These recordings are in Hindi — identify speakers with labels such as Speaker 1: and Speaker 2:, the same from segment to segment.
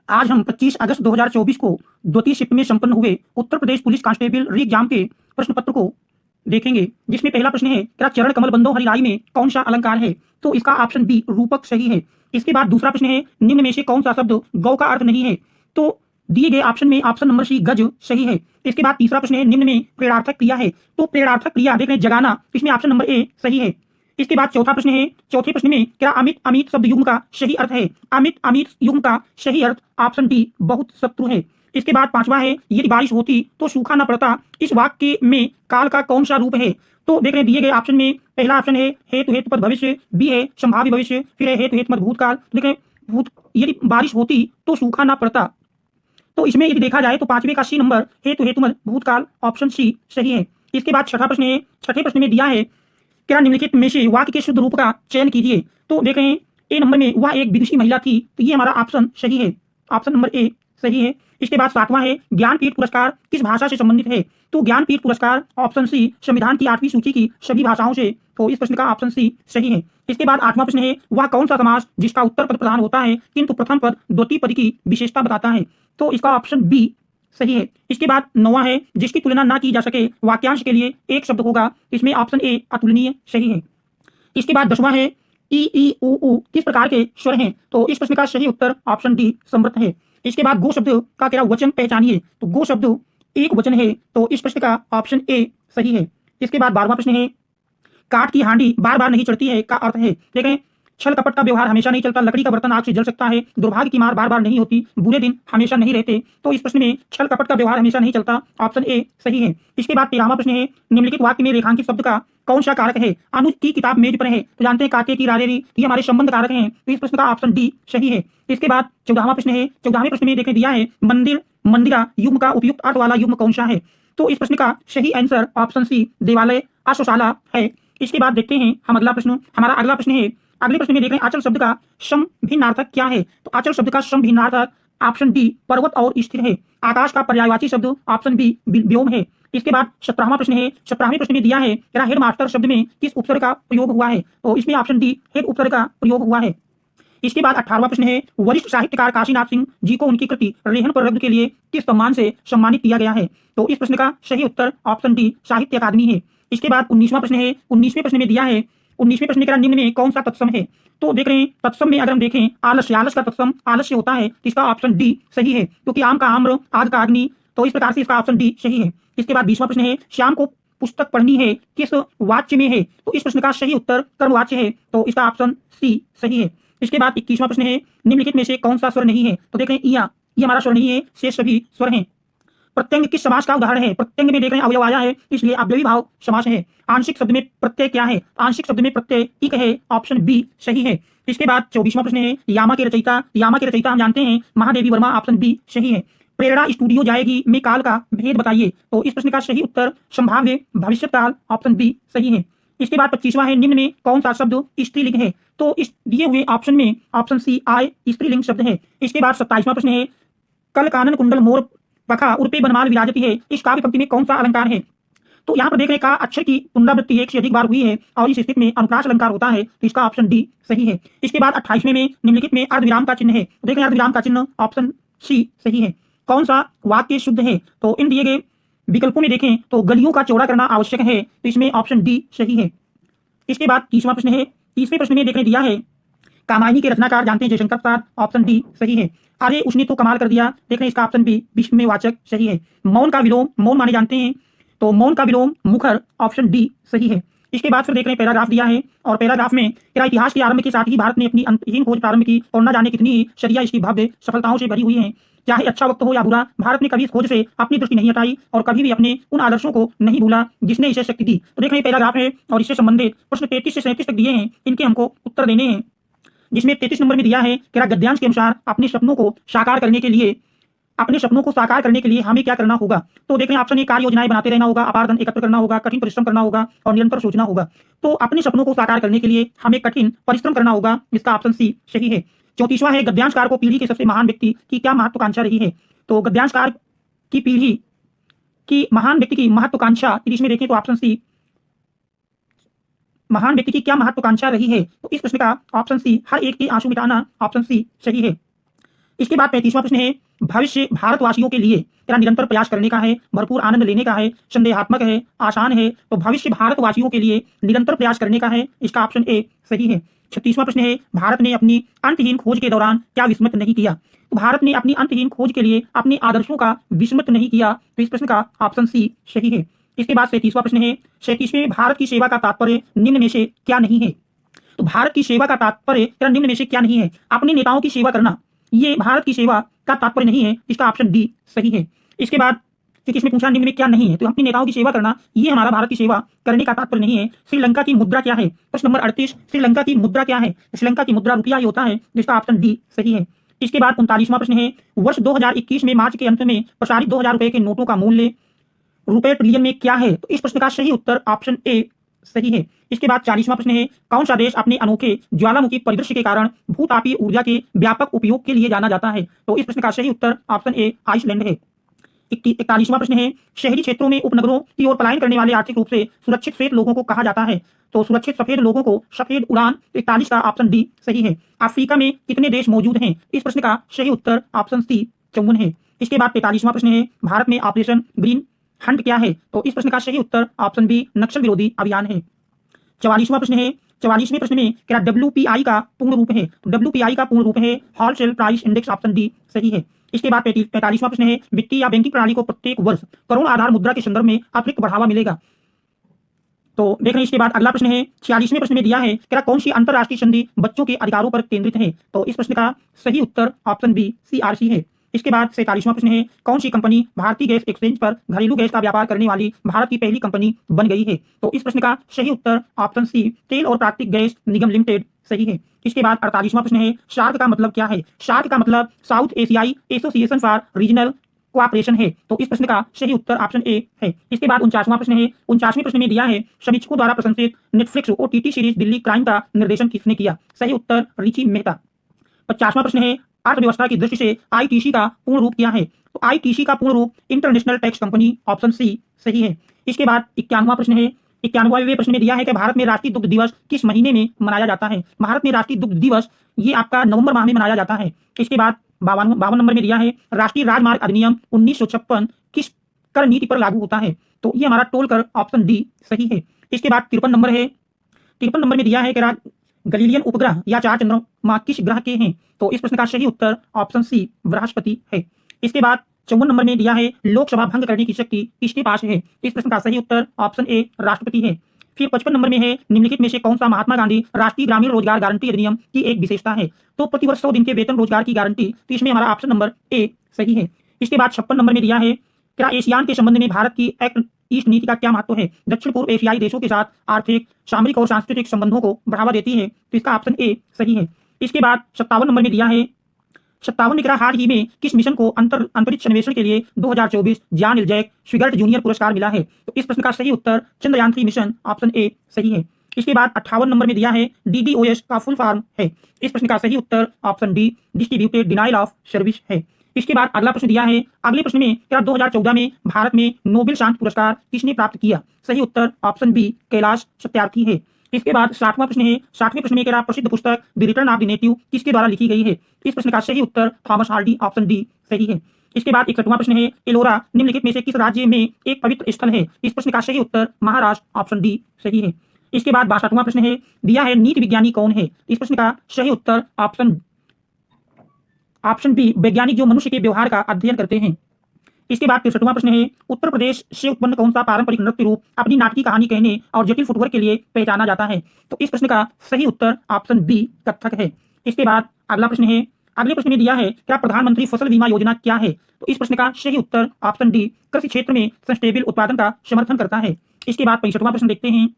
Speaker 1: आज हम 25 अगस्त 2024 को द्वितीय शिफ्ट में संपन्न हुए उत्तर प्रदेश पुलिस कांस्टेबल री एग्जाम के प्रश्न पत्र को देखेंगे, जिसमें पहला प्रश्न है क्या चरण कमल बंदो हरिराई में कौन सा अलंकार है? तो इसका ऑप्शन बी रूपक सही है। इसके बाद दूसरा प्रश्न है निम्न में से कौन सा शब्द गौ का अर्थ नहीं है? तो दिए गए ऑप्शन में ऑप्शन नंबर सी गज सही है। इसके बाद तीसरा प्रश्न है निम्न में प्रेरणार्थक क्रिया है, तो प्रेरणार्थक क्रिया देख रहे हैं जगाना, इसमें ऑप्शन नंबर ए सही है। इसके बाद चौथा प्रश्न है, चौथे प्रश्न में क्या अमित अमित शब्द युग्म का सही अर्थ है? अमित अमित युग्म का सही अर्थ ऑप्शन डी बहुत शत्रु है। इसके बाद पांचवा है यदि बारिश होती तो सूखा न पड़ता, इस वाक्य में काल का कौन सा रूप है? तो देख रहे हैं दिए गए ऑप्शन में पहला ऑप्शन है हेतु हेतुपद भविष्य, बी है संभाव्य भविष्य, फिर है हेतु हेतुपद भूतकाल। देख रहे हैं यदि बारिश होती तो सूखा न पड़ता, तो इसमें यदि देखा जाए तो पांचवे का सी नंबर हेतु हेतुमद भूतकाल ऑप्शन सी सही है। इसके बाद छठा प्रश्न है, छठे प्रश्न में दिया है क्या निम्नलिखित में से वाक्य के शुद्ध रूप का चयन कीजिए? तो देख रहे हैं ए नंबर में वह एक विदुषी महिला थी, तो ये हमारा ऑप्शन सही है, ऑप्शन नंबर ए सही है। इसके बाद सातवां है ज्ञानपीठ पुरस्कार किस भाषा से संबंधित है? तो ज्ञानपीठ पुरस्कार ऑप्शन सी संविधान की 8वीं सूची की सभी भाषाओं से, तो इस प्रश्न का ऑप्शन सी सही है। इसके बाद आठवां प्रश्न है वह कौन सा समास जिसका उत्तर पद प्रधान होता है किंतु प्रथम पद द्वितीय पद की विशेषता बताता है? तो इसका ऑप्शन बी सही है। इसके बाद नौवां है जिसकी तुलना ना की जा सके वाक्यांश के लिए एक शब्द होगा, इसमें ऑप्शन ए अतुलनीय सही है। इसके बाद 10वां है ई उ किस प्रकार के स्वर हैं? तो इस प्रश्न का सही उत्तर ऑप्शन डी समृद्ध है। इसके बाद गो शब्द का क्या वचन पहचानिए? तो गो शब्द एक वचन है, तो इस प्रश्न का ऑप्शन ए सही है। इसके बाद 12वां प्रश्न है काठ की हांडी बार बार नहीं चढ़ती है का अर्थ है? देखें छल कपट का व्यवहार हमेशा नहीं चलता, लकड़ी का बर्तन आग से जल सकता है, दुर्भाग्य की मार बार बार नहीं होती, बुरे दिन हमेशा नहीं रहते, तो इस प्रश्न में छल कपट का व्यवहार हमेशा नहीं चलता, ऑप्शन ए सही है। इसके बाद 13वां प्रश्न है निम्नलिखित वाक्य में रेखांकित शब्द का कौन सा कारक है? अनुज की किताब मेज पर है, तो जानते हैं काके की रारेरी, ये हमारे संबंध कारक हैं, तो इस प्रश्न का ऑप्शन डी सही है। इसके बाद 14वां प्रश्न है, 14वें प्रश्न में देखने दिया है मंदिर मंदिरा युग्म का उपयुक्त अर्थ वाला युग्म कौन सा है? तो इस प्रश्न का सही आंसर ऑप्शन सी देवालय अश्वशाला है। इसके बाद देखते हैं हम अगला प्रश्न, हमारा अगला प्रश्न है, अगले प्रश्न में देख रहे हैं आचल शब्द का समभिन्नार्थक क्या है? तो आचल शब्द का समभिन्नार्थक ऑप्शन डी पर्वत और स्थिर है। आकाश का पर्यायवाची शब्द ऑप्शन बी व्योम है। इसके बाद 17वां प्रश्न है, 17वें प्रश्न में दिया है क्या हेड मास्टर शब्द में किस उपसर्ग का प्रयोग हुआ है? तो इसमें ऑप्शन डी हेड उपसर्ग का प्रयोग हुआ है। इसके बाद 18वां प्रश्न है वरिष्ठ साहित्यकार काशीनाथ सिंह जी को उनकी कृति रेहन पर रद्द के लिए किस सम्मान से सम्मानित किया गया है? तो इस प्रश्न का सही उत्तर ऑप्शन डी साहित्य अकादमी है। इसके बाद 19वां प्रश्न है, 19वें प्रश्न में दिया है 19वें प्रश्न के निम्न में कौन सा तत्सम है? तो देख रहे हैं तत्सम में अगर हम देखें आलस्य, आलस्य का तत्सम आलस्य होता है, तो इसका ऑप्शन डी सही है, क्योंकि आम का आम्र आग का अग्नि, तो इस प्रकार से इसका ऑप्शन डी सही है। इसके बाद 20वां प्रश्न है श्याम को पुस्तक पढ़नी है किस वाच्य में है? तो इस प्रश्न का सही उत्तर कर्मवाच्य है, तो इसका ऑप्शन सी सही है। इसके बाद 21वां प्रश्न है निम्नलिखित में से कौन सा स्वर नहीं है? तो देख रहे हैं ये हमारा स्वर नहीं है, शेष सभी स्वर हैं। प्रत्यंग किस समास का उदाहरण है? प्रत्यंग में देख रहे हैं अवयव आया है, इसलिए अव्ययी भाव समास है। आंशिक शब्द में प्रत्यय क्या है? आंशिक शब्द में प्रत्यय इक है, ऑप्शन बी सही है। इसके बाद 24वां प्रश्न है यामा के रचयिता, यामा के रचयिता हम जानते हैं महादेवी वर्मा, ऑप्शन बी सही है। प्रेरणा स्टूडियो जाएगी में काल का भेद बताइए, तो इस प्रश्न का सही उत्तर संभाव्य भविष्य काल, ऑप्शन बी सही है। इसके बाद 25वां है निम्न में कौन सा शब्द स्त्रीलिंग है? तो इस दिए हुए ऑप्शन में ऑप्शन सी आय स्त्रीलिंग शब्द है। इसके बाद 27वां प्रश्न है कल कानन कुंडल मोर पखा उर्पे बनमाल विराजती है, इस काव्य पंक्ति में कौन सा अलंकार है? तो यहाँ पर देख रहे का अक्षर की पुनरावृत्ति एक से अधिक बार हुई है और इस स्थिति में अनुप्रास अलंकार होता है, तो इसका ऑप्शन डी सही है। इसके बाद 28वें में निम्नलिखित में अर्धविराम का चिन्ह है, तो देख रहे अर्धविराम का चिन्ह ऑप्शन सी सही है। कौन सा वाक्य शुद्ध है? तो इन दिए गए विकल्पों में देखें तो गलियों का चौड़ा करना आवश्यक है, तो इसमें ऑप्शन डी सही है। इसके बाद 30वां प्रश्न है, 30वें प्रश्न में देखने दिया है कामायनी के रचनाकार जानते हैं जयशंकर प्रसाद, ऑप्शन डी सही है। अरे उसने तो कमाल कर दिया, देख रहे हैं इसका ऑप्शन बी विश्व में वाचक सही है। मौन का विलोम, मौन माने जानते हैं, तो मौन का विलोम मुखर, ऑप्शन डी सही है। इसके बाद फिर देख रहे हैं पैराग्राफ दिया है और पैराग्राफ में क्या इतिहास के आरंभ के साथ ही भारत ने अपनी अंतहीन खोज प्रारंभ की और न जाने कितनी शरिया इसकी भव्य सफलताओं से भरी हुई है। चाहे अच्छा वक्त हो या बुरा, भारत ने कभी इस खोज से अपनी दृष्टि नहीं हटाई और कभी भी अपने उन आदर्शों को नहीं भूला जिसने इसे शक्ति दी। तो देख रहे हैं पैराग्राफ है और इससे संबंधित प्रश्न 33 से 37 तक दिए हैं, इनके हमको उत्तर देने हैं। जिसमें 33 नंबर में दिया है कि गद्यांश के अनुसार अपने सपनों को साकार करने के लिए हमें क्या करना होगा? तो देख रहे हैं ऑप्शन ए कार्य योजनाएं बनाते रहना होगा, अपार धन एकत्र करना होगा, कठिन परिश्रम करना होगा और निरंतर सोचना होगा। तो अपने सपनों को साकार करने के लिए हमें कठिन परिश्रम करना होगा, इसका ऑप्शन सी सही है। 34वां है गद्यांशकार को पीढ़ी के सबसे महान व्यक्ति की क्या महत्वाकांक्षा रही है? तो गद्यांशकार की पीढ़ी की महान व्यक्ति की महत्वाकांक्षा इसमें देखें तो ऑप्शन सी महान व्यक्ति की क्या महत्वाकांक्षा रही है? तो इस प्रश्न का ऑप्शन सी हर एक के आंसू मिटाना, ऑप्शन सी सही है। इसके बाद 35वां प्रश्न है, भविष्य भारतवासियों के लिए तेरा निरंतर प्रयास करने का है, भरपूर आनंद लेने का है, संदेहात्मक है, आसान है। तो भविष्य भारतवासियों के लिए निरंतर प्रयास करने का है, इसका ऑप्शन ए सही है। 36वां प्रश्न है, भारत ने अपनी अंतहीन खोज के दौरान क्या विस्मृत नहीं किया? तो भारत ने अपनी अंतहीन खोज के लिए अपने आदर्शों का विस्मृत नहीं किया, तो इस प्रश्न का ऑप्शन सी सही है। इसके बाद 37वां प्रश्न है, 37वें भारत की सेवा का तात्पर्य निम्न में से क्या नहीं है? तो भारत की सेवा का तात्पर्य तेरा निम्न में से क्या नहीं है? अपने नेताओं की सेवा करना, ये भारत की सेवा का तात्पर्य नहीं है, इसका ऑप्शन डी सही है। इसके बाद क्योंकि इसमें पूछा निम्न में क्या नहीं है, तो अपनी नेताओं की सेवा करना ये हमारा भारत की सेवा करने का तात्पर्य नहीं है। श्रीलंका की मुद्रा क्या है? प्रश्न नंबर 38, श्रीलंका की मुद्रा क्या है? श्रीलंका की मुद्रा रुपया ही होता है, जिसका ऑप्शन डी सही है। इसके बाद 39वां प्रश्न है, वर्ष 2021 में मार्च के अंत में प्रसारित 2000 रुपए के नोटों का मूल्य रुपए ट्रिलियन में क्या है? तो इस प्रश्न का सही उत्तर ऑप्शन ए सही है। इसके बाद 40वां प्रश्न है, कौन सा देश अपने अनोखे ज्वालामुखी परिदृश्य के कारण भूतापीय ऊर्जा के व्यापक उपयोग के लिए जाना जाता है? तो इस प्रश्न का सही उत्तर ऑप्शन ए आइसलैंड है। 41वां प्रश्न है, शहरी क्षेत्रों में उपनगरों की ओर पलायन करने वाले आर्थिक रूप से सुरक्षित सफेद लोगों को कहा जाता है? तो सुरक्षित सफेद लोगों को सफेद उड़ान। 41 का ऑप्शन डी सही है। अफ्रीका में कितने देश मौजूद हैं? इस प्रश्न का सही उत्तर ऑप्शन सी 54 है। इसके बाद 45वां प्रश्न है, भारत में ऑपरेशन ग्रीन हंट क्या है? तो इस प्रश्न का सही उत्तर ऑप्शन बी नक्सल विरोधी अभियान है। 44वां प्रश्न है, 44वें प्रश्न में क्या WPI का पूर्ण रूप है? तो WPI का पूर्ण रूप है wholesale price index, option D सही है। इसके बाद 45वां प्रश्न है, वित्तीय या बैंकिंग प्रणाली को प्रत्येक वर्ष करोड़ आधार मुद्रा के संदर्भ में अतिरिक्त बढ़ावा मिलेगा? तो देख रहे हैं। इसके बाद अगला प्रश्न है, 46वें प्रश्न में दिया है क्या कौन सी अंतरराष्ट्रीय संधि बच्चों के अधिकारों पर केंद्रित है? तो इस प्रश्न का सही उत्तर ऑप्शन बी CRC है। इसके बाद 47वां प्रश्न है, कौन सी कंपनी भारतीय गैस एक्सचेंज पर घरेलू गैस का व्यापार करने वाली भारत की पहली कंपनी बन गई है? तो इस प्रश्न का सही उत्तर ऑप्शन सी तेल और प्राकृतिक गैस निगम लिमिटेड सही है। इसके बाद 48वां प्रश्न है, सार्क का मतलब क्या है? सार्क का मतलब साउथ एशियाई एसोसिएशन फॉर रीजनल कोऑपरेशन है। तो इस प्रश्न का सही उत्तर ऑप्शन ए है। इसके बाद 49वां प्रश्न है, 49वें प्रश्न में दिया है समीक्षकों द्वारा प्रशंसित Netflix OTT series Delhi crime का निर्देशन किसने किया? सही उत्तर रिची मेहता। 50वां प्रश्न है, अर्थव्यवस्था की दृष्टि से ITC का पूर्ण रूप क्या है? तो ITC का पूर्ण रूप international tax company, option C सही है। इसके बाद 51वां प्रश्न है, 91वें प्रश्न में दिया है कि भारत में राष्ट्रीय दुग्ध दिवस किस महीने में मनाया जाता है? भारत में राष्ट्रीय दुग्ध दिवस ये आपका नवंबर माह में मनाया जाता है। इसके बाद 52 नंबर में दिया है, राष्ट्रीय राजमार्ग अधिनियम 1956 किस कर नीति पर लागू होता है? तो ये हमारा टोल कर, ऑप्शन डी सही है। इसके बाद 53 नंबर है, 53 नंबर में दिया है कि गलीलियन उपग्रह या 4 चंद्रमा किस ग्रह के हैं? तो इस प्रश्न का सही उत्तर ऑप्शन सी बृहस्पति है। इसके बाद 54 नंबर में दिया है, लोकसभा भंग करने की शक्ति किसके पास है? इस प्रश्न का सही उत्तर ऑप्शन ए राष्ट्रपति है। फिर 55 नंबर में है, निम्नलिखित में से कौन सा महात्मा गांधी राष्ट्रीय ग्रामीण रोजगार गारंटी अधिनियम की एक विशेषता है? तो प्रतिवर्ष 100 दिन के वेतन रोजगार की गारंटी, तो इसमें हमारा ऑप्शन नंबर ए सही है। इसके बाद 56 नंबर में दिया है, क्या एशियान के संबंध में भारत की एक्ट ईस्ट नीति का क्या महत्व है? दक्षिण पूर्व एशियाई देशों के साथ आर्थिक, सामरिक और सांस्कृतिक संबंधों को बढ़ावा देती है, तो इसका ऑप्शन ए सही है। इसके बाद 57 नंबर में दिया है, 57 में हाल ही में किस मिशन को अंतरिक्ष अन्वेषण के लिए 2024 जॉन एल जैक स्विगर्ट जूनियर पुरस्कार मिला है? तो इस प्रश्न का सही उत्तर चंद्रयान 3 मिशन, ऑप्शन ए सही है। इसके बाद 58 नंबर में दिया है, DDoS का फुल फॉर्म है। इस प्रश्न का सही उत्तर option D distributed denial of service है। इसके बाद अगला प्रश्न दिया है, अगले प्रश्न में क्या 2014 में भारत में नोबेल शांति पुरस्कार किसने प्राप्त किया? सही उत्तर ऑप्शन बी कैलाश सत्यार्थी है। इसके बाद 60वां प्रश्न है, 60वें प्रश्न में क्या प्रसिद्ध पुस्तक the return of the native किसके द्वारा लिखी गई है? इस प्रश्न का सही उत्तर थॉमस हार्डी, ऑप्शन डी सही है। इसके बाद 61वां प्रश्न है, एलोरा निम्नलिखित में से किस राज्य में एक पवित्र स्थल है? इस प्रश्न का सही उत्तर महाराष्ट्र, ऑप्शन डी सही है। इसके बाद 62वां प्रश्न है, दिया है नीति विज्ञानी कौन है? इस प्रश्न का सही उत्तर ऑप्शन बी वैज्ञानिक जो मनुष्य के व्यवहार का अध्ययन करते हैं। इसके बाद 63वां प्रश्न है, उत्तर प्रदेश से उत्पन्न कौन सा पारंपरिक नृत्य रूप अपनी नाटकीय कहानी कहने और जटिल फुटवर्क के लिए पहचाना जाता है? तो इस प्रश्न का सही उत्तर ऑप्शन बी कथक है। इसके बाद अगला प्रश्न है, अगले प्रश्न में दिया है, क्या प्रधानमंत्री फसल बीमा योजना क्या है? तो इस प्रश्न का सही उत्तर ऑप्शन डी कृषि क्षेत्र में सस्टेनेबल उत्पादन का समर्थन करता है। इसके बाद 65वां प्रश्न देखते हैं।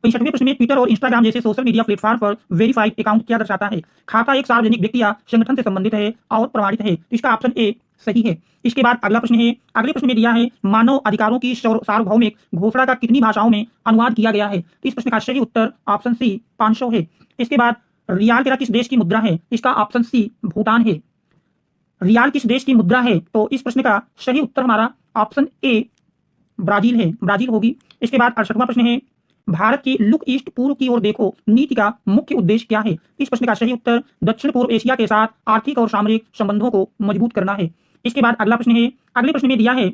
Speaker 1: 65वें प्रश्न में ट्विटर और इंस्टाग्राम जैसे सोशल मीडिया प्लेटफॉर्म पर वेरीफाइड अकाउंट क्या दर्शाता है? खाता एक सार्वजनिक व्यक्ति या संगठन से संबंधित है और प्रमाणित है, तो इसका ऑप्शन ए सही है। इसके बाद अगला प्रश्न है, अगले प्रश्न में दिया है, मानव अधिकारों की सार्वभौमिक घोषणा का कितनी भाषाओं में अनुवाद किया गया है? तो इस प्रश्न का सही उत्तर ऑप्शन सी 500 है। इसके बाद रियाल तेरा किस देश की मुद्रा है? इसका ऑप्शन सी भूटान है। रियाल किस देश की मुद्रा है? तो इस प्रश्न का सही उत्तर हमारा ऑप्शन ए ब्राजील है, ब्राजील होगी। इसके बाद 68वां प्रश्न है, भारत की लुक ईस्ट पूर्व की ओर देखो नीति का मुख्य उद्देश्य क्या है? इस प्रश्न का सही उत्तर दक्षिण पूर्व एशिया के साथ आर्थिक और सामरिक संबंधों को मजबूत करना है। इसके बाद अगला प्रश्न है, अगले प्रश्न में दिया है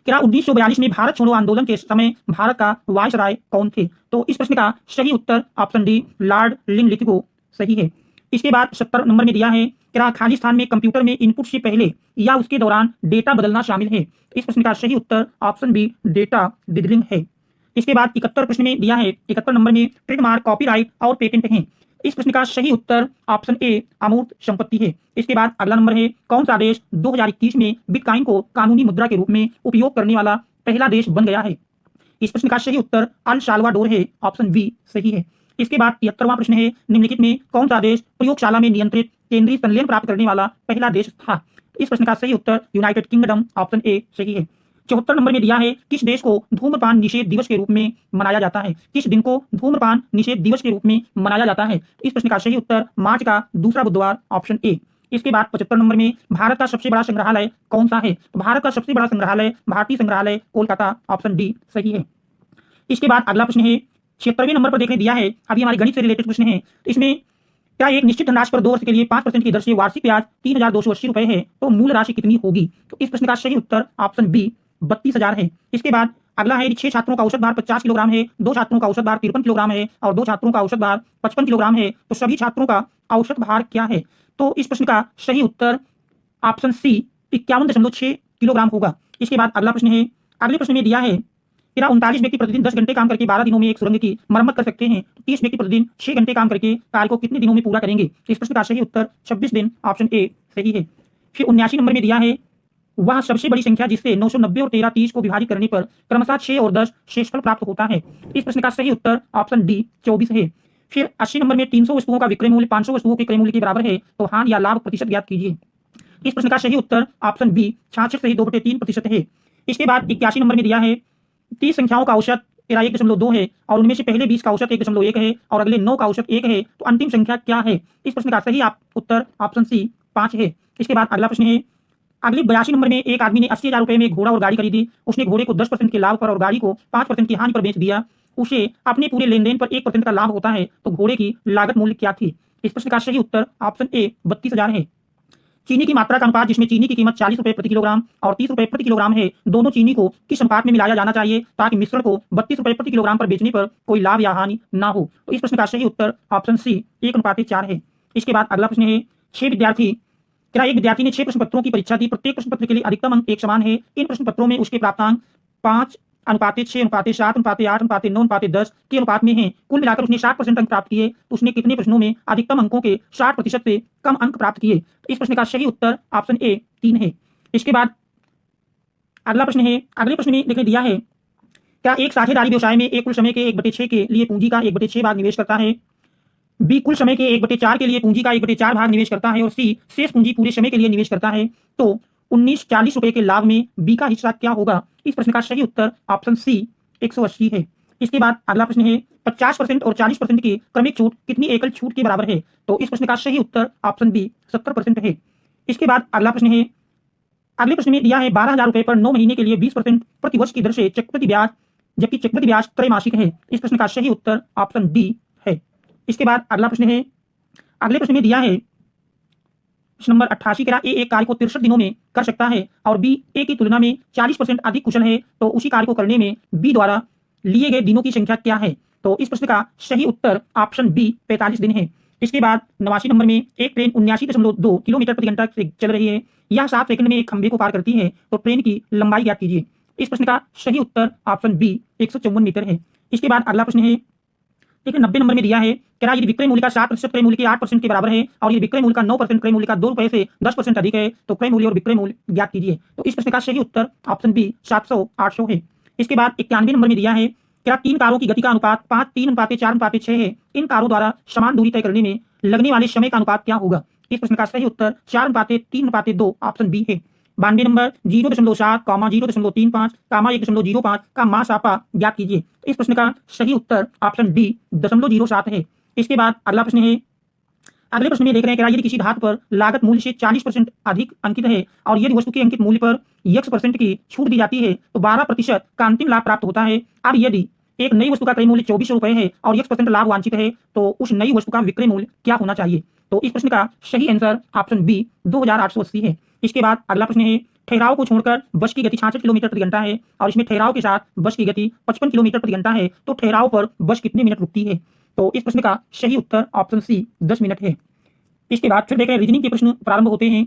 Speaker 1: क्या 1942 में भारत छोड़ो आंदोलन के समय भारत का वायसराय कौन थे? तो इस प्रश्न का सही उत्तर ऑप्शन डी लॉर्ड लिनलिथगो सही है। इसके बाद 70 नंबर में दिया है क्या खालिस्तान में कंप्यूटर में इनपुट से पहले या उसके दौरान डेटा बदलना शामिल है? इस प्रश्न का सही उत्तर ऑप्शन बी डेटा डिडलिंग है। इसके बाद 71 प्रश्न में दिया है 71 नंबर में ट्रेडमार्क कॉपीराइट और पेटेंट हैं। इस प्रश्न का सही उत्तर ऑप्शन ए अमूर्त संपत्ति है। इसके बाद अगला नंबर है कौन सा देश 2021 में बिटकॉइन को कानूनी मुद्रा के रूप में उपयोग करने वाला पहला देश बन गया है? इस प्रश्न का सही उत्तर अल साल्वाडोर है। ऑप्शन बी सही है। इसके बाद 73वां प्रश्न है निम्नलिखित में कौन सा देश प्रयोगशाला में नियंत्रित केंद्रीय संलयन प्राप्त करने वाला पहला देश था? इस प्रश्न का सही उत्तर यूनाइटेड किंगडम ऑप्शन ए सही है। 74 नंबर में दिया है किस देश को धूम्रपान निषेध दिवस के रूप में मनाया जाता है? किस दिन को धूम्रपान निषेध दिवस के रूप में मनाया जाता है? इस प्रश्न का सही उत्तर मार्च का दूसरा बुधवार ऑप्शन ए। इसके बाद 75 नंबर में भारत का सबसे बड़ा संग्रहालय कौन सा है? तो भारत का सबसे बड़ा संग्रहालय भारतीय संग्रहालय कोलकाता ऑप्शन डी सही है। इसके बाद अगला प्रश्न है 76वें नंबर पर देखने दिया है, अभी हमारे गणित से रिलेटेड प्रश्न है। इसमें क्या एक निश्चित धनराशि पर 2 वर्ष के लिए 5% की दर से वार्षिक ब्याज 3280 रुपए है तो मूल राशि कितनी होगी? तो इस प्रश्न का सही उत्तर ऑप्शन बी 32,000 है। इसके बाद अगला है 6 छात्रों का औसत भार 50 किलोग्राम है, 2 छात्रों का औसत भार 53 किलोग्राम है और 2 छात्रों का औसत भार 55 किलोग्राम है, तो सभी छात्रों का औसत भार क्या है? तो इस प्रश्न का सही उत्तर ऑप्शन सी 51.6 किलोग्राम होगा। इसके बाद अगला प्रश्न है, अगले प्रश्न में दिया है क्या 39 व्यक्ति प्रतिदिन 10 घंटे काम करके 12 दिनों में एक सुरंग की मरम्मत कर सकते हैं? 30 व्यक्ति प्रतिदिन 6 घंटे काम करके कार्य को कितने दिनों में पूरा करेंगे? इस प्रश्न का सही उत्तर 26 दिन ऑप्शन ए सही है। फिर 79 नंबर में दिया है वह सबसे बड़ी संख्या जिससे 990 और 1330 को विभाजित करने पर क्रमशः 6 और 10 शेषफल प्राप्त होता है। इस प्रश्न का सही उत्तर ऑप्शन डी 24 है। फिर 80 नंबर में 300 वस्तुओं का विक्रय मूल्य 500 वस्तुओं के क्रय मूल्य के बराबर है तो हानि या लाभ प्रतिशत ज्ञात कीजिए। इस प्रश्न का सही उत्तर ऑप्शन बी 66 से 2/3% है। इसके बाद 81 नंबर में दिया है 30 संख्याओं का औसत तेरा 1.2 है और उनमें से पहले 20 का औसत 1.1 है और अगले 9 का औसत 1 है तो अंतिम संख्या क्या है? इस प्रश्न का सही उत्तर ऑप्शन सी 5 है। इसके बाद अगला प्रश्न है, अगले 82 नंबर में एक आदमी ने 80,000 रुपए में घोड़ा और गाड़ी खरीदी। उसने घोड़े को 10% के लाभ पर और गाड़ी को 5% की हानि पर बेच दिया। उसे अपने पूरे लेन देन पर 1% का लाभ होता है तो घोड़े की लागत मूल्य क्या थी? इस प्रश्न का सही उत्तर ऑप्शन ए 32,000 है। चीनी की मात्रा का अनुपात जिसमें चीनी की कीमत 40 रुपए प्रति किलोग्राम और 30 रुपए प्रति किलोग्राम है, दोनों चीनी को किस अनुपात में मिलाया जाना चाहिए ताकि मिश्रण को 32 रुपए प्रति किलोग्राम पर बेचने पर कोई लाभ या हानि ना हो? तो इस प्रश्न का सही उत्तर ऑप्शन सी 1:4 है। इसके बाद अगला प्रश्न है, 6 विद्यार्थी क्या एक विद्यार्थी ने 6 प्रश्न पत्रों की परीक्षा दी। प्रत्येक प्रश्न पत्र के लिए अधिकतम अंक एक समान है। इन प्रश्न पत्रों में उसके प्राप्तांक 5:6:7:8:9:10 के अनुपात में है। कुल मिलाकर उसने 60% अंक प्राप्त किए तो उसने कितने प्रश्नों में अधिकतम अंकों के 60% से कम अंक प्राप्त किए? तो इस प्रश्न का सही उत्तर ऑप्शन ए 3 है। इसके बाद अगला प्रश्न है, अगले प्रश्न में लिखने दिया है क्या एक साझेदारी व्यवसाय में एक कुल समय के 1/6 के लिए पूंजी का 1/6 भाग निवेश करता है, बी कुल समय के 1/4 के लिए पूंजी का 1/4 भाग निवेश करता है और सी शेष पूंजी पूरे समय के लिए निवेश करता है तो 1940 रुपए के लाभ में बी का हिस्सा क्या होगा? इस प्रश्न का सही उत्तर ऑप्शन सी 180 है। इसके बाद अगला प्रश्न है 50% और 40% की क्रमिक छूट कितनी एकल छूट के बराबर है? तो इस प्रश्न का सही उत्तर ऑप्शन बी 70% है। इसके बाद अगला प्रश्न है, अगले प्रश्न में दिया है 12,000 रुपए पर 9 महीने के लिए 20% प्रति वर्ष की दर से चक्रवृद्धि ब्याज जबकि चक्रवृद्धि ब्याज त्रैमासिक है। इस प्रश्न का सही उत्तर ऑप्शन डी है। इसके बाद अगला प्रश्न है, अगले प्रश्न में दिया है प्रश्न नंबर 88 क्या ए एक कार्य को 63 दिनों में कर सकता है और बी ए की तुलना में 40% अधिक कुशल है तो उसी कार्य को करने में बी द्वारा लिए गए दिनों की संख्या क्या है? तो इस प्रश्न का सही उत्तर ऑप्शन बी 45 दिन है। इसके बाद 89 नंबर में एक ट्रेन 79.2 किलोमीटर प्रति घंटा से चल रही है। यह 7 सेकंड में एक खंभे को पार करती है तो ट्रेन की लंबाई ज्ञात कीजिए। इस प्रश्न का सही उत्तर ऑप्शन बी 154 मीटर है। इसके बाद अगला प्रश्न है, देखिए 90 नंबर में दिया है क्या यदि विक्रय मूल्य का 7% क्रय मूल्य के 8% के बराबर है और यदि विक्रय मूल्य का 9% क्रय मूल्य का 2 रुपए से 10% अधिक है तो क्रय मूल्य और विक्रय मूल्य ज्ञात कीजिए। तो इस प्रश्न का सही उत्तर ऑप्शन बी 700-800 है। इसके बाद 91 नंबर में दिया है क्या 3 कारों की गति का अनुपात 5:3:4:6 है। इन कारों द्वारा समान दूरी तय करने में लगने वाले समय का अनुपात क्या होगा? इस प्रश्न का सही उत्तर 4:3:2 ऑप्शन बी है। 92 नंबर 0.7, 0.35, 1.05 का मासापा ज्ञात कीजिए। इस प्रश्न का सही उत्तर ऑप्शन डी 0.07 है। इसके बाद अगला प्रश्न है, अगले प्रश्न में देख रहे हैं कि यदि किसी धातु पर लागत मूल्य से 40% अधिक अंकित है और यदि वस्तु के अंकित मूल्य पर x% की छूट दी जाती है तो 12% का अंतिम लाभ प्राप्त होता है। अब यदि एक नई वस्तु का क्रय मूल्य 2400 रुपए है और x% लाभ वांछित है, तो उस नई वस्तु का विक्रय मूल्य क्या होना चाहिए? तो इस प्रश्न का सही आंसर ऑप्शन बी 2880 है। इसके बाद अगला प्रश्न है, ठहराव को छोड़कर बस की गति 66 किलोमीटर प्रति घंटा है और इसमें ठहराव के साथ बस की गति 55 किलोमीटर प्रति घंटा है, तो ठहराव पर बस कितने मिनट रुकती है? तो इस प्रश्न का सही उत्तर ऑप्शन सी 10 मिनट है। इसके बाद फिर देखें रीजनिंग के प्रश्न प्रारंभ होते हैं।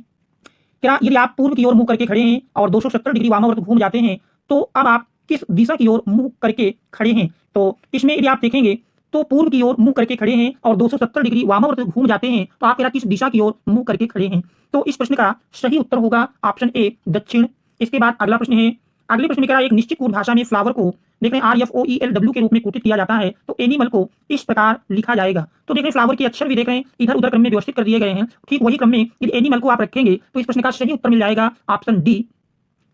Speaker 1: क्या यदि आप पूर्व की ओर मुंह करके खड़े हैं और 270 डिग्री वामावर्त घूम जाते हैं, तो अब आप किस दिशा की ओर मुंह करके खड़े हैं? तो इसमें यदि आप देखेंगे तो पूर्व की ओर मुंह करके खड़े हैं और 270 डिग्री वामावर्त घूम जाते हैं, तो आप किस दिशा की ओर मुंह करके खड़े हैं? तो इस प्रश्न का सही उत्तर होगा ऑप्शन ए दक्षिण। इसके बाद अगला प्रश्न है, अगले प्रश्न में क्या एक निश्चित कोड भाषा में फ्लावर को देख रहे हैं RFOELW के रूप में कोटित किया जाता है, तो एनिमल को इस प्रकार लिखा जाएगा। तो देख रहे हैं फ्लावर के अक्षर भी देख रहे हैं इधर उधर क्रम में व्यवस्थित कर दिए गए हैं, ठीक वही क्रम में यदि एनिमल को आप रखेंगे तो इस प्रश्न का सही उत्तर मिल जाएगा ऑप्शन डी।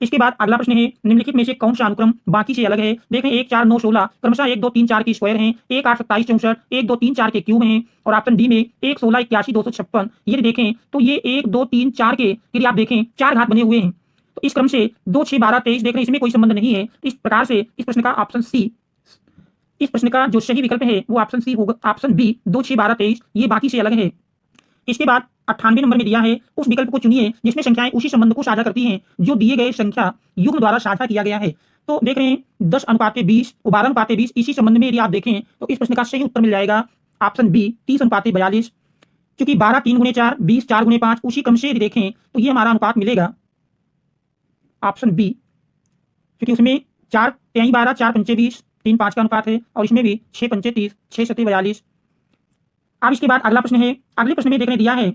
Speaker 1: इसके बाद अगला प्रश्न है, निम्नलिखित में से कौन सा अनुक्रम बाकी से अलग है? देख रहे हैं 1 4 9 16 क्रमशः 1 2 3 4 के स्क्वायर हैं, 1 8 27 64 1 2 3 4 के क्यूब हैं और ऑप्शन डी में 1 16 81 256। यदि देखें तो ये 1 2 3 4 के यदि आप देखें 4 घात बने हुए हैं, तो इस क्रम से 2 6 12 23 देख रहे हैं इसमें कोई संबंध नहीं है। इस प्रकार से इस प्रश्न का ऑप्शन सी, इस प्रश्न का जो सही विकल्प है वो ऑप्शन सी होगा, ऑप्शन बी 2 6 12 23 ये बाकी से अलग है। इसके बाद 98 नंबर में दिया है, उस विकल्प को चुनिए जिसमें संख्याएं उसी संबंध को साझा करती हैं जो दिए गए संख्या युग्म द्वारा साझा किया गया है। तो देख रहे हैं 10:20 और 12:20 इसी संबंध में यदि आप देखें तो इस प्रश्न का सही उत्तर मिल जाएगा ऑप्शन बी 30:42। क्योंकि 12 3 गुणे 4 20 4 गुणे 5 उसी क्रम से यदि देखें तो ये हमारा अनुपात मिलेगा ऑप्शन बी, क्योंकि उसमें 4 3 12 4 5 20 3 5 का अनुपात है और इसमें भी 6 5 30 6 7 42। अब इसके बाद अगला प्रश्न है, अगले प्रश्न में देखने दिया है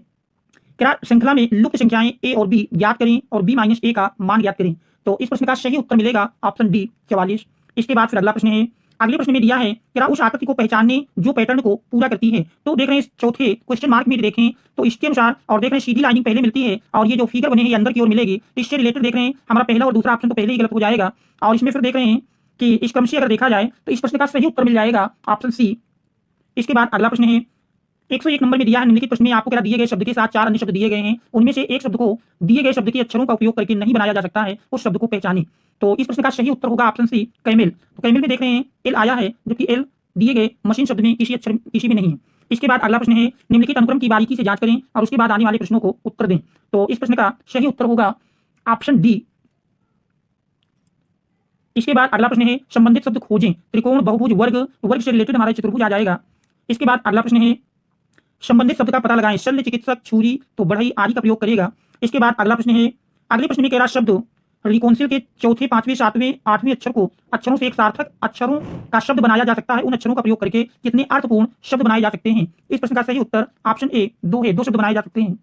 Speaker 1: क्या श्रृंखला में लुप्त संख्याएं ए और बी ज्ञात करें और b - a का मान ज्ञात करें। तो इस प्रश्न का सही उत्तर मिलेगा ऑप्शन डी 44। इसके बाद फिर अगला प्रश्न है, अगले प्रश्न में दिया है क्या उस आकृति को पहचानने जो पैटर्न को पूरा करती है। तो देख रहे हैं चौथे क्वेश्चन मार्क में देखें तो इसके अनुसार और देख रहे हैं सीधी लाइनिंग पहले मिलती है और ये जो फिगर बने हैं ये अंदर की ओर मिलेगी, तो इससे रिलेटेड देख रहे हैं हमारा पहला और दूसरा ऑप्शन तो पहले ही गलत हो जाएगा और इसमें फिर देख रहे हैं कि इस क्रम से अगर देखा जाए तो इस प्रश्न का सही उत्तर मिल जाएगा ऑप्शन सी। इसके बाद अगला प्रश्न है, 101 नंबर में दिया है, निम्नलिखित प्रश्न में आपको क्या दिए गए शब्द के साथ 4 अन्य शब्द दिए गए हैं, उनमें से एक शब्द को दिए गए शब्द के अक्षरों का उपयोग करके नहीं बनाया जा सकता है, उस शब्द को पहचानें। तो इस प्रश्न का सही उत्तर होगा ऑप्शन सी कैमेल। तो कैमेल में देख रहे हैं एल आया है जबकि एल दिए गए मशीन शब्द में किसी अक्षर किसी में नहीं है। इसके बाद अगला प्रश्न है, निम्नलिखित अनुक्रम की बारीकी से जांच करें और उसके बाद आने वाले प्रश्नों को उत्तर दें। तो इस प्रश्न का सही उत्तर होगा ऑप्शन डी। इसके बाद अगला प्रश्न है, संबंधित शब्द खोजें। त्रिकोण, बहुभुज, वर्ग, वर्ग से रिलेटेड हमारा चतुर्भुज आ जाएगा। इसके बाद अगला प्रश्न है, संबंधित शब्द का पता लगाएं। शल्य चिकित्सक, छुरी तो बढ़ई आदि का प्रयोग करेगा। इसके बाद अगला प्रश्न है, अगले प्रश्न में कह रहा शब्द रिकॉन्सिल के चौथे, पांचवें, सातवें, आठवें अक्षर को अक्षरों से एक सार्थक अक्षरों का शब्द बनाया जा सकता है, उन अक्षरों का प्रयोग करके कितने अर्थपूर्ण शब्द बनाए जा सकते हैं। इस प्रश्न का सही उत्तर ऑप्शन ए 2 है, 2 शब्द बनाए जा सकते हैं।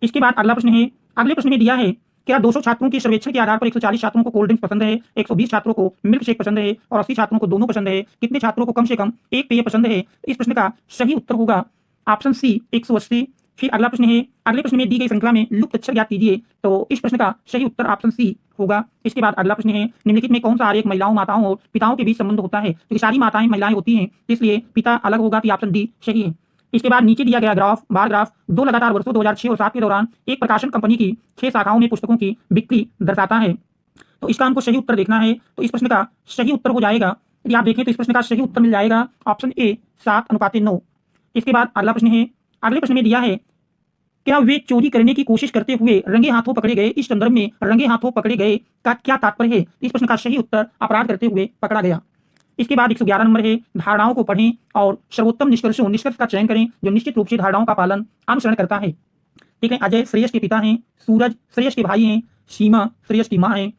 Speaker 1: इसके बाद अगला प्रश्न है, अगले प्रश्न में दिया है क्या 200 छात्रों के सर्वेक्षण के आधार पर 140 छात्रों को कोल्ड ड्रिंक्स पसंद है, 120 छात्रों को मिल्क शेक पसंद है और 80 छात्रों को दोनों पसंद है, कितने छात्रों को कम से कम एक पेय पसंद है। इस प्रश्न का सही उत्तर होगा ऑप्शन सी 180। फिर अगला प्रश्न है, अगले प्रश्न में दी गई श्रृंखला में लुप्त अक्षर ज्ञात कीजिए। तो इस प्रश्न का सही उत्तर ऑप्शन सी होगा। इसके बाद अगला प्रश्न है, निम्नलिखित में कौन सा आरेख महिलाओं, माताओं और पिताओं के बीच संबंध होता है। क्योंकि सारी माताएं महिलाएं होती हैं इसलिए पिता अलग होगा, तो ऑप्शन डी सही है। इसके बाद नीचे दिया गया ग्राफ बार ग्राफ 2 लगातार वर्षों 2006 और 7 के दौरान एक प्रकाशन कंपनी की 6 शाखाओं में पुस्तकों की बिक्री दर्शाता है। तो इसका हमको सही उत्तर देखना है। तो इस प्रश्न का सही उत्तर हो जाएगा, यदि आप देखें तो इस प्रश्न का सही उत्तर मिल जाएगा ऑप्शन ए 7:9। इसके बाद अगला प्रश्न है, अगले प्रश्न में दिया है क्या वे चोरी करने की कोशिश करते हुए रंगे हाथों पकड़े गए। इस संदर्भ में रंगे हाथों पकड़े गए का क्या तात्पर्य है। इस प्रश्न का सही उत्तर अपराध करते हुए पकड़ा गया। इसके बाद 111 नंबर है, धारणाओं को पढ़ें और सर्वोत्तम निष्कर्ष का चयन करें जो निश्चित रूप से धारणाओं का पालन अनुसरण करता है। ठीक है, अजय श्रेयस के पिता हैं, सूरज श्रेयस के भाई हैं, सीमा श्रेयस की माँ है।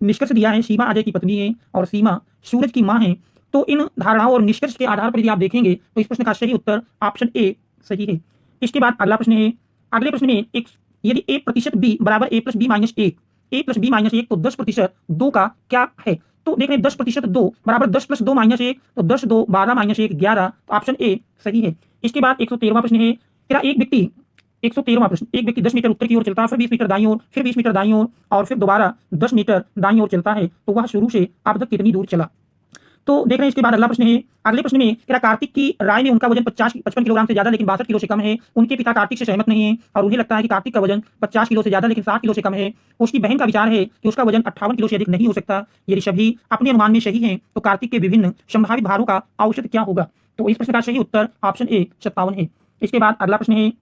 Speaker 1: निष्कर्ष दिया है सीमा अजय की पत्नी है और सीमा सूरज की माँ है। तो इन धारणाओं और निष्कर्ष के आधार पर यदि आप देखेंगे तो इस प्रश्न का सही उत्तर ऑप्शन ए सही है। इसके बाद अगला प्रश्न है, अगले प्रश्न में यदि a% b बराबर a + b - 1 a + b - 1 तो 10% 2 का क्या है। तो देख रहे हैं 10% 2 बराबर 10 + 2 - 1 तो 10 2 12 - 1 11, तो ऑप्शन ए सही है। इसके बाद 113वां प्रश्न है, तेरा एक व्यक्ति 113वां प्रश्न, एक व्यक्ति 10 मीटर उत्तर की ओर चलता है, फिर 20 मीटर दाईं ओर, फिर 20 मीटर दाईं ओर और फिर दोबारा 10 मीटर दाईं ओर चलता है, तो वह शुरू से अब तक कितनी दूर चला। तो देख रहे हैं इसके बाद अगला प्रश्न है, अगले प्रश्न में क्या कार्तिक की राय में उनका वजन 55 किलोग्राम से ज्यादा लेकिन 62 किलो से कम है। उनके पिता कार्तिक से सहमत नहीं है और उन्हें लगता है कि कार्तिक का वजन 50 किलो से ज्यादा लेकिन 60 किलो से कम है। उसकी बहन का विचार है कि उसका वजन 58 किलो से अधिक नहीं हो सकता। यदि सभी अपने अनुमान में सही है तो कार्तिक के विभिन्न संभावित भारों का औसत क्या होगा। तो इस प्रश्न का सही उत्तर ऑप्शन ए 57 है। इसके बाद अगला प्रश्न है,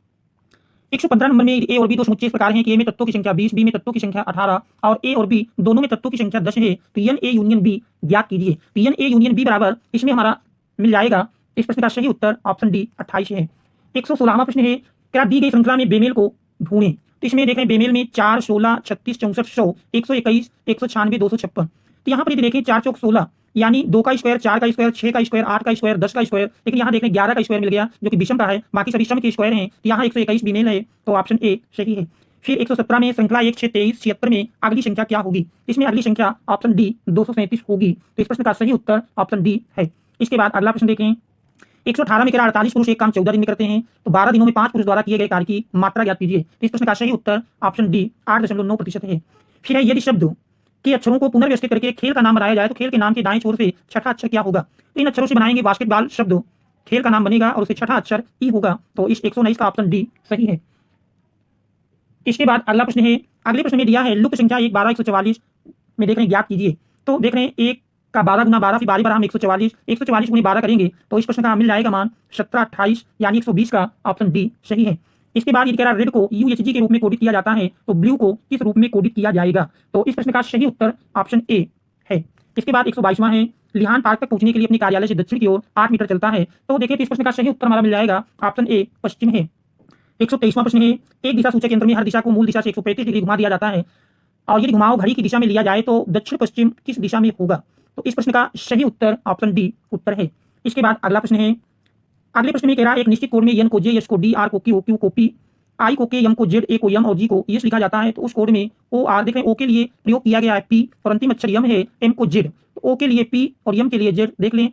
Speaker 1: 115 नंबर में ए और बी दो समुच्चय इस प्रकार हैं कि ए में तत्वों की संख्या 20, बी में तत्वों की संख्या 18 और ए और बी दोनों में तत्वों की संख्या 10 है। तो एन ए यूनियन बी ज्ञात कीजिए। तो एन ए यूनियन बी बराबर इसमें हमारा मिल जाएगा। इस प्रश्न का सही उत्तर ऑप्शन डी 28 है। 116वां प्रश्न है, क्या दी गई श्रृंखला में बेमेल को ढूंढें। तो इसमें देख रहे हैं बेमेल में 4, 16, 36, 64, 100, 121, 196, 256। तो यहाँ पर यदि देखें 4 चौक 16 यानी 2 का स्क्वायर, 4 का स्क्वायर, 6 का स्क्वायर, 8 का स्क्वायर, 10 का स्क्वायर, लेकिन यहाँ देख रहे हैं 11 का स्क्वायर मिल गया जो कि विषम का है, बाकी सभी सम के स्क्वायर हैं। तो यहाँ 121 बीमेल है, तो ऑप्शन ए सही है। फिर 117 में श्रृंखला 1, 6, 23, 76 में अगली संख्या क्या होगी। इसमें अगली संख्या ऑप्शन डी 237 होगी। तो इस प्रश्न का सही उत्तर ऑप्शन डी है। इसके बाद अगला प्रश्न देखें, 118 में 48 पुरुष एक काम 14 दिन में करते हैं, तो 12 दिनों में 5 पुरुष द्वारा किए गए कार्य की मात्रा ज्ञात कीजिए। तो इस प्रश्न का सही उत्तर ऑप्शन डी 8.9% है। फिर है, यदि शब्द के अक्षरों को पुनर्व्यवस्थित करके खेल का नाम बनाया जाए तो खेल के नाम के दाएं छोर से छठा अक्षर क्या होगा। तो इन अक्षरों से बनाएंगे बास्केटबॉल शब्द, खेल का नाम बनेगा और उससे छठा अक्षर ई होगा। तो इस 119 का ऑप्शन डी सही है। इसके बाद अगला प्रश्न है, अगले प्रश्न में दिया है लुप्त संख्या 1, 12, 144 में देख रहे हैं ज्ञात कीजिए। तो देख रहे हैं 1 का 12 गुना 12 फिर 12 पर हम 144, 144 गुनी 12 करेंगे तो इस प्रश्न का मिल जाएगा मान 17, 28 यानी 120 का ऑप्शन डी सही है। इसके बाद ये कह रहा रेड को UHG के रूप में कोडित किया जाता है तो ब्लू को किस रूप में कोडित किया जाएगा। तो इस प्रश्न का सही उत्तर ऑप्शन ए है। इसके बाद 122वां है, लिहान पार्क तक पहुंचने के लिए अपने कार्यालय से दक्षिण की ओर 8 मीटर चलता है। तो देखिए इस प्रश्न का सही उत्तर हमारा मिल जाएगा ऑप्शन ए पश्चिम है। 123वां प्रश्न है, एक दिशा सूचक यंत्र में हर दिशा को मूल दिशा से 135 डिग्री घुमा दिया जाता है और यदि घुमाव घड़ी की दिशा में लिया जाए तो दक्षिण पश्चिम किस दिशा में होगा। तो इस प्रश्न का सही उत्तर ऑप्शन डी उत्तर है। इसके बाद अगला प्रश्न है, अगले प्रश्न में कह रहा है एक निश्चित कोड में एन को जे, एस को डी, आर को क्यू, क्यू को पी, आई को के, एम को जेड, ए को एम और जी को एस लिखा जाता है। तो उस कोड में ओ आर देख रहे हैं, ओ के लिए प्रयोग किया गया है पी और अंतिम अक्षर एम है, एम को जेड। तो ओ के लिए पी और एम के लिए जेड। देख लें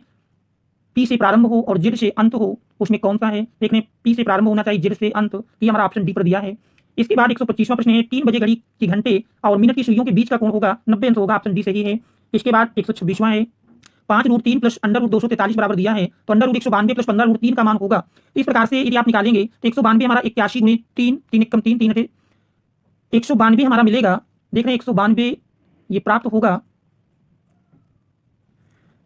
Speaker 1: पी से प्रारंभ हो और जेड से अंत हो, उसमें कौन सा है। देख लें पी से प्रारंभ होना चाहिए, जेड से अंत। ये हमारा ऑप्शन डी पर दिया है। इसके बाद 125वां प्रश्न है, 3 बजे घड़ी की घंटे और मिनट की सुइयों के बीच का कोण होगा 90 अंश होगा, ऑप्शन डी सही है। इसके बाद 126वां है, 5√3 प्लस √243 बराबर दिया है तो √192 प्लस 15√3 का मान होगा। इस प्रकार से यदि आप निकालेंगे तो 192 हमारा 81 गुणे 3, 3 एकम 3, 3 हटे 192 हमारा मिलेगा। देख रहे हैं 192 ये प्राप्त होगा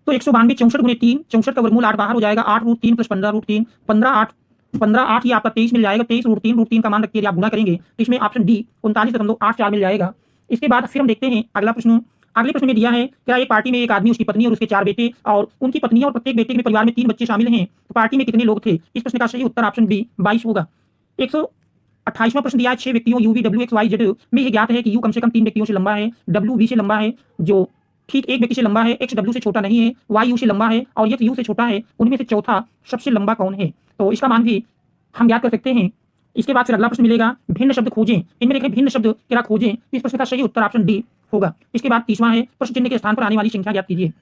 Speaker 1: तो 192 64 गुणे 3, 64 का वर्गमूल 8 बाहर हो जाएगा, 8√3 प्लस 15√3, 15 8 ये आपका 23 मिल जाएगा। 23√3 का मान रखिए आप गुना करेंगे तो इसमें ऑप्शन डी 39.84 मिल जाएगा। इसके बाद फिर हम देखते हैं अगला प्रश्न। अगले प्रश्न में दिया है क्या एक पार्टी में एक आदमी, उसकी पत्नी और उसके 4 बेटे और उनकी पत्नियां और प्रत्येक बेटे के परिवार में 3 बच्चे शामिल हैं, तो पार्टी में कितने लोग थे। इस प्रश्न का सही उत्तर ऑप्शन बी 22 होगा। 128वां प्रश्न दिया है 6 व्यक्तियों U V W X Y Z में यह ज्ञात है कि यू कम से कम 3 व्यक्तियों से लंबा है, डब्ल्यू वी से लंबा है जो ठीक एक व्यक्ति से लंबा है, एक्स डब्ल्यू से छोटा नहीं है, वाई यू से लंबा है और एक्स यू से छोटा है। उनमें से चौथा सबसे लंबा कौन है। तो इसका मान भी हम ज्ञात कर सकते हैं। इसके बाद फिर अगला प्रश्न मिलेगा भिन्न शब्द खोजें। इनमें देखें भिन्न शब्द क्या खोजें। इस प्रश्न का सही उत्तर ऑप्शन डी होगा। इसके बाद 30वां है, प्रश्न चिन्ह के स्थान पर आने वाली संख्या ज्ञात कीजिए।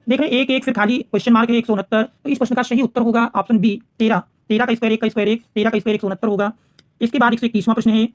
Speaker 1: देख रहे हैं 1 1 फिर खाली क्वेश्चन मार्क है 169। तो इस प्रश्न का सही उत्तर होगा ऑप्शन बी 13। 13 का स्क्वायर 1 का स्क्वायर 1, 13 का स्क्वायर 169 होगा। इसके बाद 121वां प्रश्न है,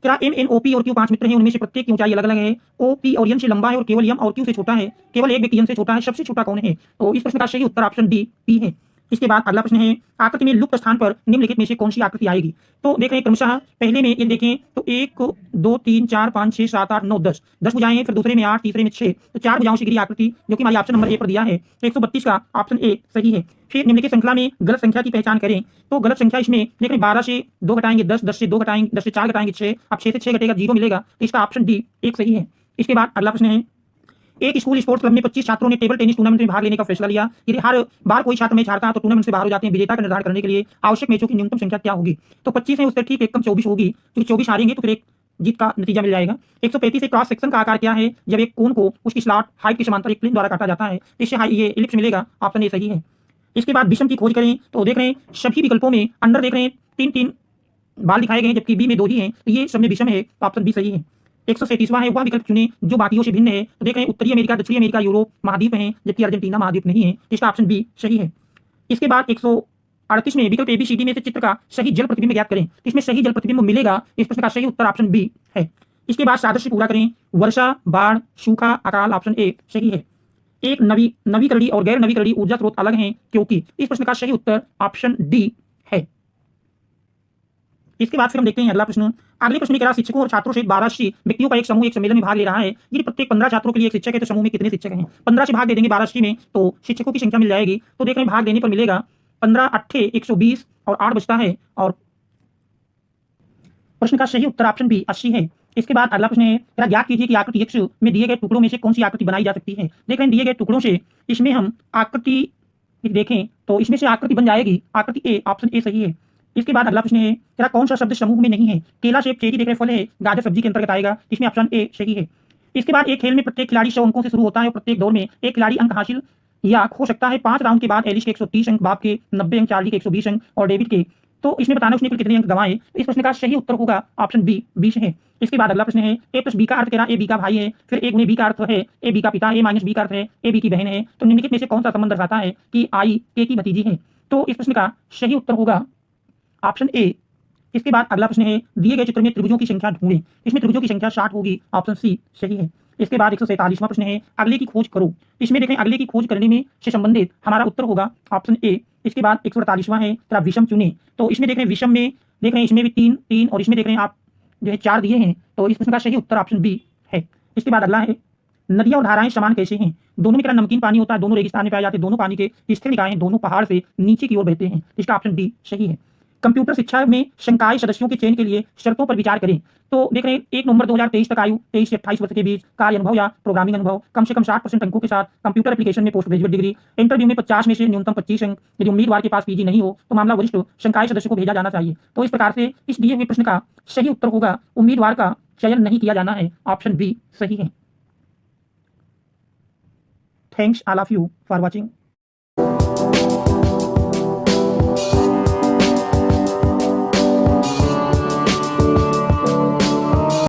Speaker 1: क्या एम एन ओ पी और क्यू 5 मित्र हैं, उनमें से प्रत्येक की ऊंचाई अलग अलग है। ओ पी और एन से लंबा है और केवल एम और क्यू से छोटा है। केवल एक व्यक्ति एन से छोटा है, सबसे छोटा कौन है। तो इस प्रश्न का सही उत्तर ऑप्शन डी पी है। इसके बाद अगला प्रश्न है, आकृति में लुप्त स्थान पर निम्नलिखित में से कौन सी आकृति आएगी। तो देख रहे हैं क्रमशः पहले में ये देखें तो 1 2 3 4 5 6 7 8 9 10 भुजाएं हैं, फिर दूसरे में 8, तीसरे में 6, तो 4 भुजाओं से घिरी आकृति जो कि हमारी ऑप्शन नंबर ए पर दिया है। तो 132 का ऑप्शन ए सही है। फिर निम्नलिखित श्रृंखला में गलत संख्या की पहचान करें। तो गलत संख्या इसमें देख रहे हैं 12 से 2 घटाएंगे 10, 10 से 2 घटाएंगे 10 से 4 घटाएंगे 6, अब 6 से 6 घटेगा 0 मिलेगा। तो इसका ऑप्शन डी 1 सही है। इसके बाद अगला प्रश्न है, एक स्कूल स्पोर्ट्स क्लब में 25 छात्रों ने टेबल टेनिस टूर्नामेंट में भाग लेने का फैसला लिया। यदि हर बार कोई छात्र मैच हारता है तो टूर्नामेंट से बाहर हो जाते हैं। विजेता का निर्धारण करने के लिए आवश्यक मैचों की न्यूनतम संख्या क्या होगी। तो 25 है उससे ठीक एक कम 24 होगी, क्योंकि 24 हारेंगे तो फिर एक जीत का नतीजा मिल जाएगा। 135 से क्रॉस सेक्शन का आकार क्या है, जब एक कोन को उसकी स्लॉट हाइट के समांतर एक प्लेन द्वारा काटा जाता है, इससे ये एलिप्स मिलेगा। ऑप्शन ए सही है। इसके बाद विषम की खोज करें। तो देख रहे हैं सभी विकल्पों में अंडर देख रहे हैं 3-3 बाल दिखाए गए हैं, जबकि बी में 2 ही हैं, तो ये सब में विषम है। ऑप्शन बी सही है। 137वां है, वह विकल्प चुने जो बाकियों से भिन्न है। तो देख रहे हैं उत्तरी अमेरिका, दक्षिणी अमेरिका, यूरोप महाद्वीप है, जबकि अर्जेंटीना महाद्वीप नहीं है। इसका ऑप्शन बी सही है। इसके बाद 138 में विकल्प ABCD में से चित्र का सही जल प्रतिबिंब ज्ञात करें। इसमें सही जल प्रतिबिंब मिलेगा। इस प्रश्न का सही उत्तर ऑप्शन बी है। इसके बाद सादृश्य पूरा करें। वर्षा, बाढ़, सूखा, अकाल, ऑप्शन ए सही है। एक नवीकरणीय और गैर नवीकरणीय ऊर्जा स्रोत अलग हैं क्योंकि। इस प्रश्न का सही उत्तर ऑप्शन डी है। इसके बाद फिर हम देखते हैं अगला प्रश्न। अगले प्रश्न में कह रहा शिक्षकों और छात्रों सहित 12 व्यक्तियों का एक समूह एक सम्मेलन में भाग ले रहा है। यदि प्रत्येक 15 छात्रों के लिए एक शिक्षक है तो समूह में कितने शिक्षक हैं? 15 से भाग दे देंगे 12 में तो शिक्षकों की संख्या मिल जाएगी। तो देख रहे हैं भाग देने पर मिलेगा 15 अट्ठे 120 और 8 बचता है और प्रश्न का सही उत्तर ऑप्शन बी 80 है। इसके बाद अगला प्रश्न है जरा ज्ञात कीजिए कि आकृति X में दिए गए टुकड़ों में से कौन सी आकृति बनाई जा सकती है। देख रहे हैं दिए गए टुकड़ों से इसमें हम आकृति देखें तो इसमें से आकृति बन जाएगी आकृति ए, ऑप्शन ए सही है। इसके बाद अगला प्रश्न है जरा कौन सा शब्द समूह में नहीं है। केला सेब चेरी देख रहे फल है, गाजर सब्जी के अंतर्गत आएगा, इसमें ऑप्शन ए सही है। इसके बाद एक खेल में प्रत्येक खिलाड़ी 100 अंकों से शुरू होता है और प्रत्येक दौर में एक खिलाड़ी अंक हासिल या खो सकता है। 5 राउंड के बाद एलिस के 130 अंक, बाप के 90 अंक, चार्ली के 120 अंक और डेविड के, तो इसमें बताना उसने कितने अंक गंवाए। इस प्रश्न का सही उत्तर होगा ऑप्शन बी 20 है। इसके बाद अगला प्रश्न है ए प्लस बी का अर्थ कह रहा ए बी का भाई है, फिर ए गुणे बी का अर्थ है ए बी का पिता, ए माइनस बी का अर्थ है ए बी की बहन है, तो निम्नलिखित में से कौन सा संबंध दर्शाता है कि आई के की भतीजी है। तो इस प्रश्न का सही उत्तर होगा ऑप्शन ए। इसके बाद अगला प्रश्न है दिए गए चित्र में त्रिभुजों की संख्या ढूंढें। इसमें त्रिभुजों की संख्या 60 होगी, ऑप्शन सी सही है। इसके बाद 147वां प्रश्न है अगले की खोज करो। इसमें देखें अगले की खोज करने में से संबंधित हमारा उत्तर होगा ऑप्शन ए। इसके बाद 148वां है जरा विषम चुने। तो इसमें देख रहे हैं विषम में देख रहे हैं इसमें भी 3 3 और इसमें देख रहे हैं आप जो है 4 दिए हैं, तो इस प्रश्न का सही उत्तर ऑप्शन बी है। इसके बाद अगला है नदियां और धाराएं समान कैसे हैं। दोनों में कितना नमकीन पानी होता है, दोनों रेगिस्तान में पाए जाते हैं, दोनों पानी के स्थिर निकाय दोनों पहाड़ से नीचे की ओर बहते हैं, इसका ऑप्शन डी सही है। कंप्यूटर शिक्षा में संकाय सदस्यों के चयन के लिए शर्तों पर विचार करें। तो देख रहे हैं 1 नवंबर 2023 तक आयु 23 से 28 वर्ष के बीच, कार्य अनुभव या प्रोग्रामिंग अनुभव, कम से कम 60% अंकों के साथ कंप्यूटर एप्लीकेशन में पोस्ट ग्रेजुएट डिग्री, इंटरव्यू में 50 में से न्यूनतम 25 अंक। यदि उम्मीदवार के पास पीजी नहीं हो तो मामला वरिष्ठ संकाय सदस्य को भेजा जाना चाहिए। तो इस प्रकार से इस दिए हुए प्रश्न का सही उत्तर होगा उम्मीदवार का चयन नहीं किया जाना है, ऑप्शन बी सही है। Thanks all of you for watching.